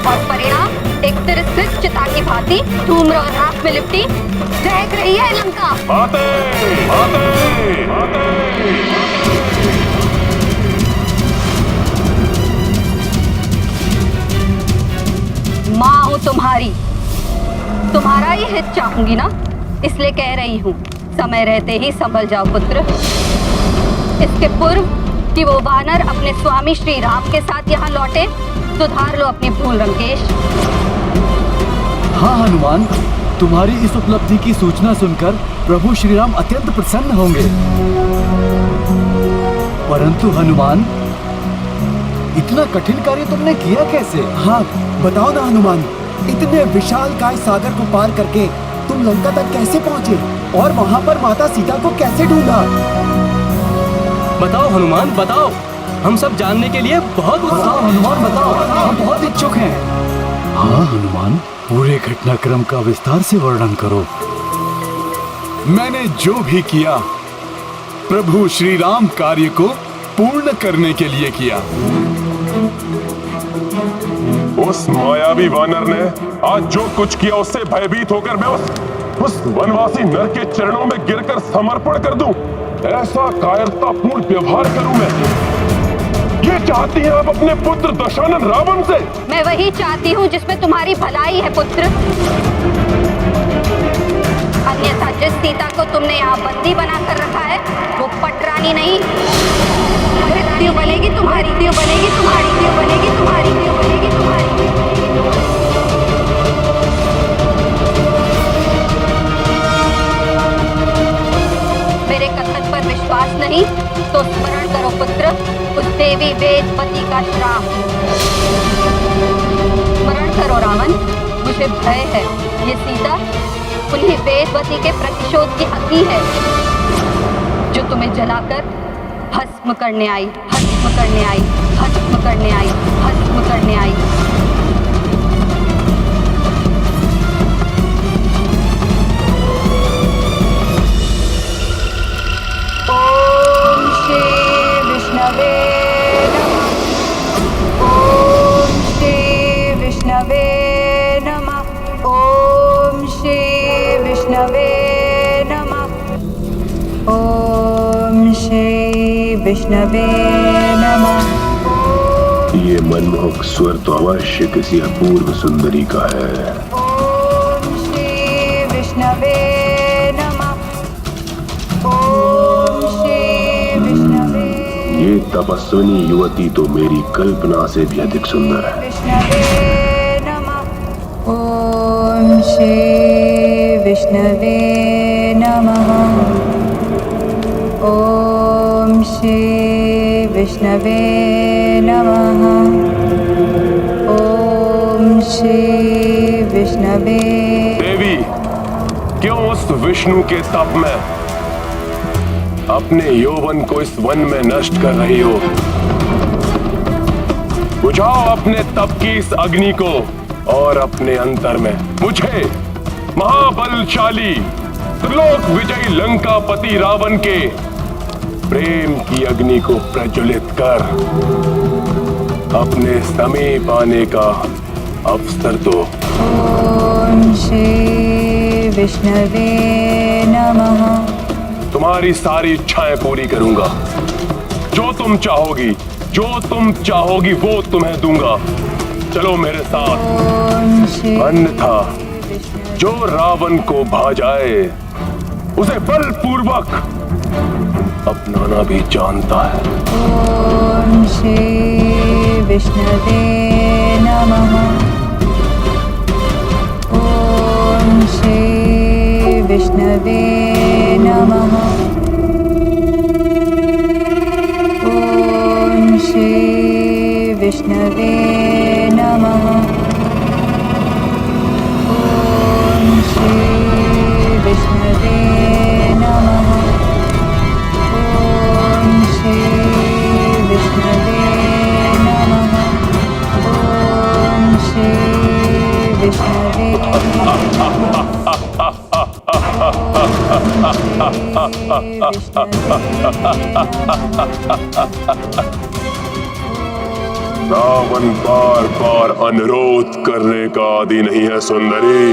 और परिणाम एक तिरस्कृत चिता की भांति धूम्र और राख में लिपटी दहक रही है लंका। माते, माते, माते। माँ हूँ तुम्हारी, तुम्हारा ही हित चाहूंगी ना, इसलिए कह रही हूँ समय रहते ही संभल जाओ पुत्र। इसके पूर्व कि वो वानर अपने स्वामी श्री राम के साथ यहाँ लौटे, सुधार लो अपनी भूल लंकेश। हाँ हनुमान, तुम्हारी इस उपलब्धि की सूचना सुनकर प्रभु श्री राम अत्यंत प्रसन्न होंगे। परंतु हनुमान, इतना कठिन कार्य तुमने किया कैसे? हाँ बताओ ना हनुमान, इतने विशालकाय सागर को पार करके तुम लंका तक कैसे पहुँचे और वहाँ पर माता सीता को कैसे ढूंढा? बताओ हनुमान, बताओ, हम सब जानने के लिए बहुत बताओ हनुमान, बताओ, हम बहुत इच्छुक हैं। हाँ हनुमान, पूरे घटनाक्रम का विस्तार से वर्णन करो। मैंने जो भी किया प्रभु श्री राम कार्य को पूर्ण करने के लिए किया। उस मायावी वानर ने आज जो कुछ किया उससे भयभीत होकर मैं उस वनवासी नर के चरणों में गिरकर समर्पण कर दूं, ऐसा कायरतापूर्ण व्यवहार करूं मैं? ये चाहती हैं आप अपने पुत्र दशानन रावण से? मैं वही चाहती हूँ जिसमें तुम्हारी भलाई है पुत्र। अन्यथा जिस सीता को तुमने यहाँ बंदी बना कर रखा है वो पटरानी नहीं, मृत्यु बनेगी तुम्हारी, मृत्यु बनेगी तुम्हारी, मृत्यु बनेगी तुम्हारी, मृत्यु बनेगी तुम्हारी। मेरे कथन पर विश्वास नहीं तो स्मरण करो पुत्र उस देवी वेदवती का श्राप। स्मरण करो रावण, मुझे भय है ये सीता उन्हीं वेदवती के प्रतिशोध की अग्नि है जो तुम्हें जलाकर भस्म करने आई, भस्म करने आई, भस्म करने आई, भस्म करने आई। ओम श्री विष्णवे नमः। ओम श्री विष्णवे नमः। ओम श्री विष्णवे नमः। ओम श्री विष्णवे नमः। ये मनमोहक स्वर तो अवश्य किसी अपूर्व सुंदरी का है। ओम श्री विष्णवे नमः। ओम श्री विष्णवे। ये तपस्विनी युवती तो मेरी कल्पना से भी अधिक सुंदर है। विष्णवे नमः। ओम श्री विष्णवे नमः। ओम श्री विष्णवे नमः। ओम श्री विष्णवे। देवी, क्यों उस विष्णु के तप में अपने यौवन को इस वन में नष्ट कर रही हो? बुझाओ अपने तप की इस अग्नि को और अपने अंतर में मुझे महाबलशाली त्रिलोक विजयी लंकापति रावण के प्रेम की अग्नि को प्रज्वलित कर अपने समीप आने का अवसर दो। ओम श्री विष्णवे नमः। तुम्हारी सारी इच्छाएं पूरी करूंगा। जो तुम चाहोगी, जो तुम चाहोगी वो तुम्हें दूंगा। चलो मेरे साथ, अन्यथा जो रावण को भा जाए उसे बलपूर्वक अपनाना भी जानता है। ओम श्री विष्णवे नमः। ओम श्री विष्णवे नमः। ओम श्री विष्णवे नमः। ओम श्री विष्णवे नमः। ओम श्री विष्णवे नमः। ओम श्री विष्णवे रावण बार बार अनुरोध करने का आदि नहीं है सुंदरी।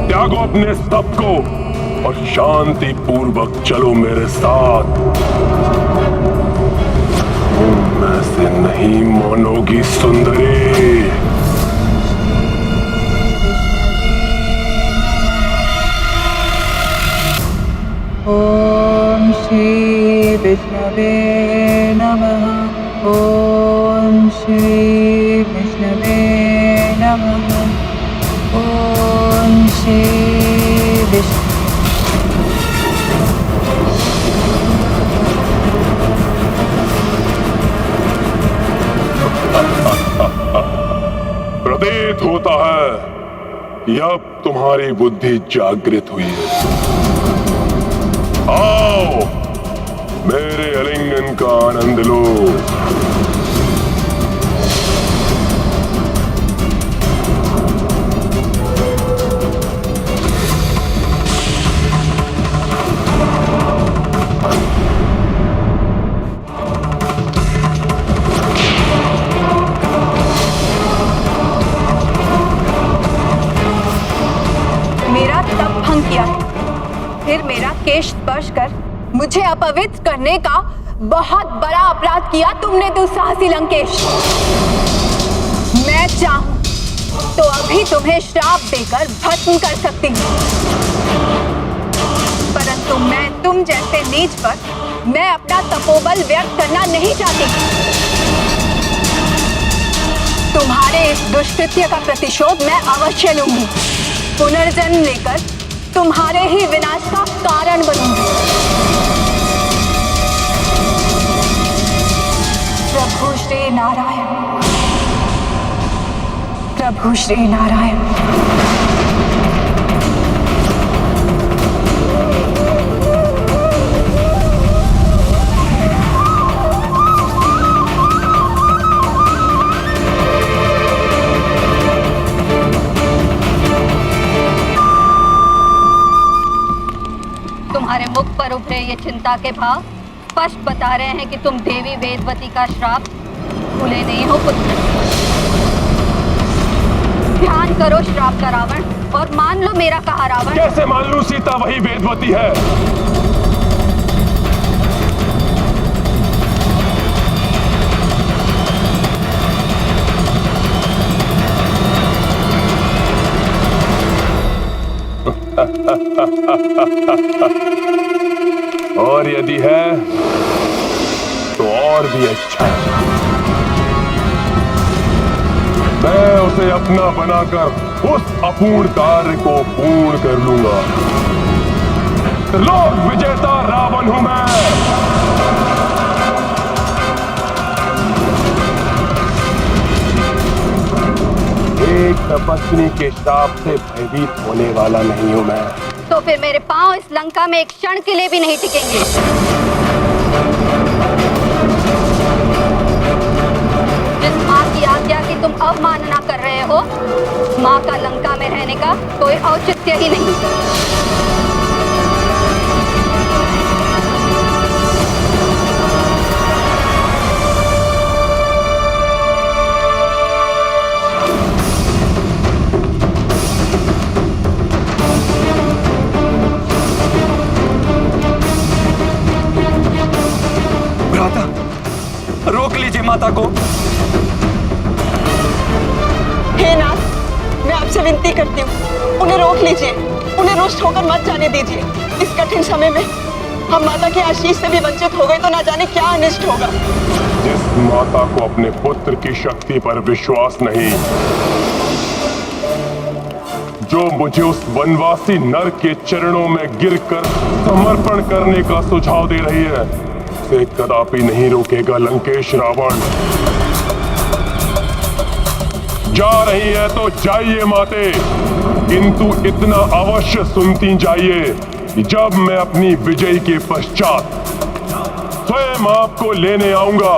त्यागो अपने सब को और शांति पूर्वक चलो मेरे साथ। तुम ऐसे नहीं मानोगी सुंदरी। ओम श्री विष्णवे नमः। ओम श्री विष्णवे नमः। ओम श्री विष्णु प्रतीत होता है कि अब तुम्हारी बुद्धि जागृत हुई है। आओ मेरे आलिंगन का आनंद लो। मेरा तप भंग किया, फिर मेरा केश स्पर्श कर मुझे अपवित्र करने का बहुत बड़ा अपराध किया तुमने दुस्साहसी लंकेश। मैं चाहूं तो अभी तुम्हें श्राप देकर भस्म कर सकती हूँ, परंतु मैं तुम जैसे नीच पर मैं अपना तपोबल व्यक्त करना नहीं चाहती। तुम्हारे इस दुष्कृत्य का प्रतिशोध मैं अवश्य लूंगी। पुनर्जन्म लेकर तुम्हारे ही विनाश का कारण बनूंगी। प्रभु श्री नारायण। प्रभु श्री नारायण। तुम्हारे मुख पर उभरे ये चिंता के भाव स्पष्ट बता रहे हैं कि तुम देवी वेदवती का श्राप भूले नहीं हो पुत्र। ध्यान करो श्राप का रावण और मान लो मेरा कहा रावण। कैसे मान लूं सीता वही वेदवती है? और यदि है तो और भी अच्छा। मैं उसे अपना बनाकर उस अपूर्ण कार्य को पूर्ण कर लूंगा। लोक विजेता रावण हूं मैं। एक तपस्विनी के श्राप से भयभीत होने वाला नहीं हूं मैं। तो फिर मेरे पांव इस लंका में एक क्षण के लिए भी नहीं टिकेंगे। जिस माँ की आज्ञा की तुम अवमानना कर रहे हो, माँ का लंका में रहने का कोई औचित्य ही नहीं। रोक लीजिए माता को। हे नाथ, मैं आपसे विनती करती हूँ, उन्हें रोक लीजिए। उन्हें रुष्ट होकर मत जाने दीजिए। इस कठिन समय में हम माता के आशीष से भी वंचित हो गए तो ना जाने क्या अनिष्ट होगा। जिस माता को अपने पुत्र की शक्ति पर विश्वास नहीं, जो मुझे उस वनवासी नर के चरणों में गिरकर समर्पण करने का सुझाव दे रही है, उसे कदापि नहीं रोकेगा लंकेश रावण। जा रही है तो जाइए माते, किंतु इतना अवश्य सुनती जाइए कि जब मैं अपनी विजय के पश्चात स्वयं आपको लेने आऊंगा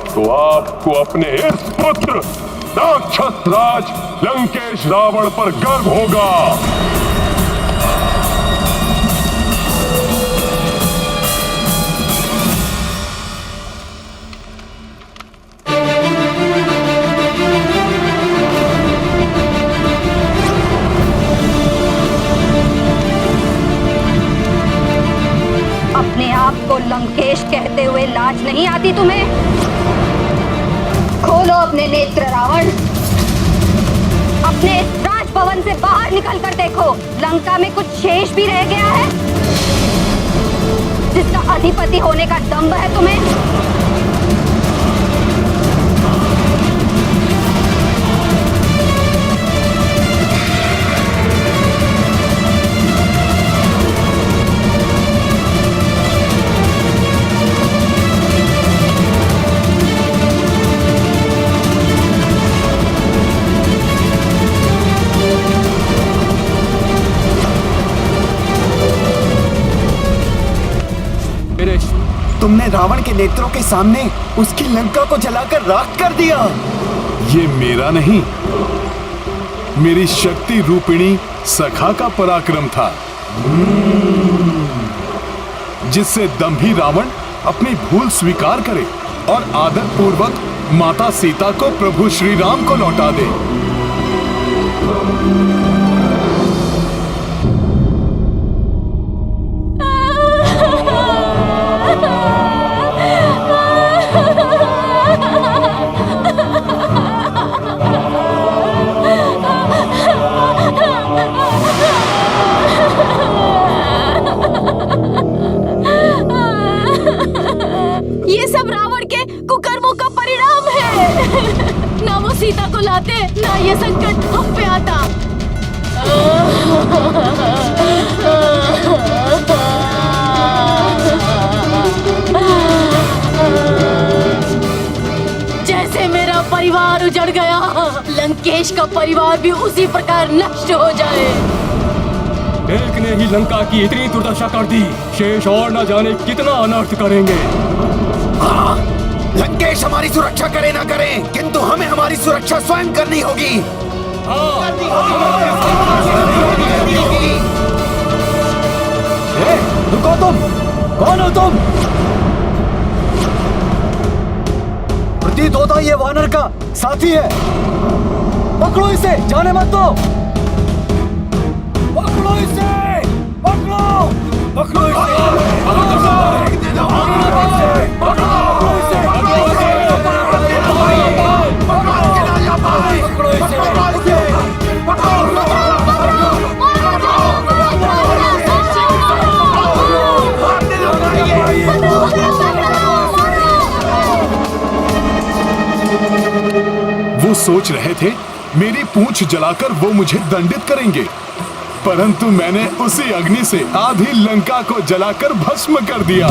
तो आपको अपने इस पुत्र राक्षस राज लंकेश रावण पर गर्व होगा। अपने आप को लंकेश कहते हुए लाज नहीं आती तुम्हें? खोलो अपने नेत्र रावण, अपने राजभवन से बाहर निकल कर देखो, लंका में कुछ शेष भी रह गया है जिसका अधिपति होने का दंभ है तुम्हें? तुमने रावण के नेत्रों के सामने उसकी लंका को जलाकर राख कर दिया। ये मेरा नहीं, मेरी शक्ति रूपिणी सखा का पराक्रम था, जिससे दंभी रावण अपनी भूल स्वीकार करे और आदर पूर्वक माता सीता को प्रभु श्री राम को लौटा दे। ये सब रावण के कुकर्मों का परिणाम है। ना वो सीता को लाते, ना ये संकट हम पे आता। जैसे मेरा परिवार उजड़ गया, लंकेश का परिवार भी उसी प्रकार नष्ट हो जाए। एक ने ही लंका की इतनी दुर्दशा कर दी, शेष और न जाने कितना अनर्थ करेंगे। हाँ, लंकेश हमारी सुरक्षा करे ना करे, किंतु हमें हमारी सुरक्षा स्वयं करनी होगी। रुको तुम, कौन हो तुम? प्रतीत होता ये वानर का साथी है। पकड़ो इसे, जाने मत दो। पकड़ो इसे, पकड़ो, पकड़ो इसे, वो सोच रहे थे मेरी पूंछ जलाकर वो मुझे दंडित करेंगे, परंतु मैंने उसी अग्नि से आधी लंका को जलाकर भस्म कर दिया।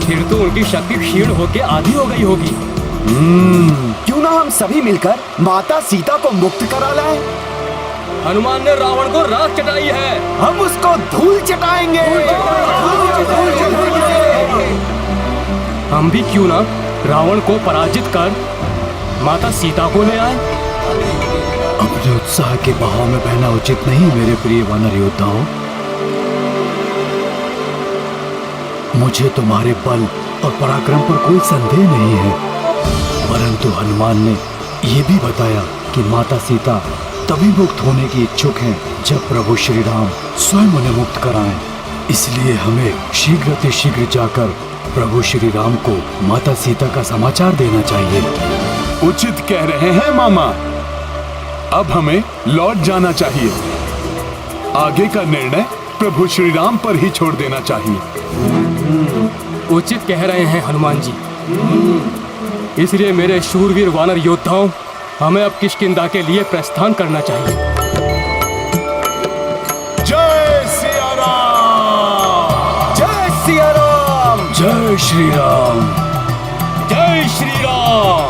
फिर तो उनकी शक्ति क्षीण होकर आधी हो गई होगी। क्यों ना हम सभी मिलकर माता सीता को मुक्त करा लाएं? हनुमान ने रावण को राख चटाई है, हम उसको धूल चटाएंगे। हम भी क्यों ना रावण को पराजित कर माता सीता को ले आए। अपने उत्साह के बहाव में बहना उचित नहीं मेरे प्रिय वानर योद्धाओं। मुझे तुम्हारे बल और पराक्रम पर कोई संदेह नहीं है, परंतु हनुमान ने यह भी बताया कि माता सीता तभी मुक्त होने की इच्छुक हैं जब प्रभु श्री राम स्वयं उन्हें मुक्त कराएं। इसलिए हमें शीघ्र जाकर प्रभु श्री राम को माता सीता का समाचार देना चाहिए। उचित कह रहे हैं मामा, अब हमें लौट जाना चाहिए। आगे का निर्णय प्रभु श्री राम पर ही छोड़ देना चाहिए। उचित कह रहे हैं हनुमान जी। इसलिए मेरे शूरवीर वानर योद्धाओं, हमें अब किष्किंधा के लिए प्रस्थान करना चाहिए। जय सिया राम! जय सिया राम! जय श्री राम! जय श्री राम!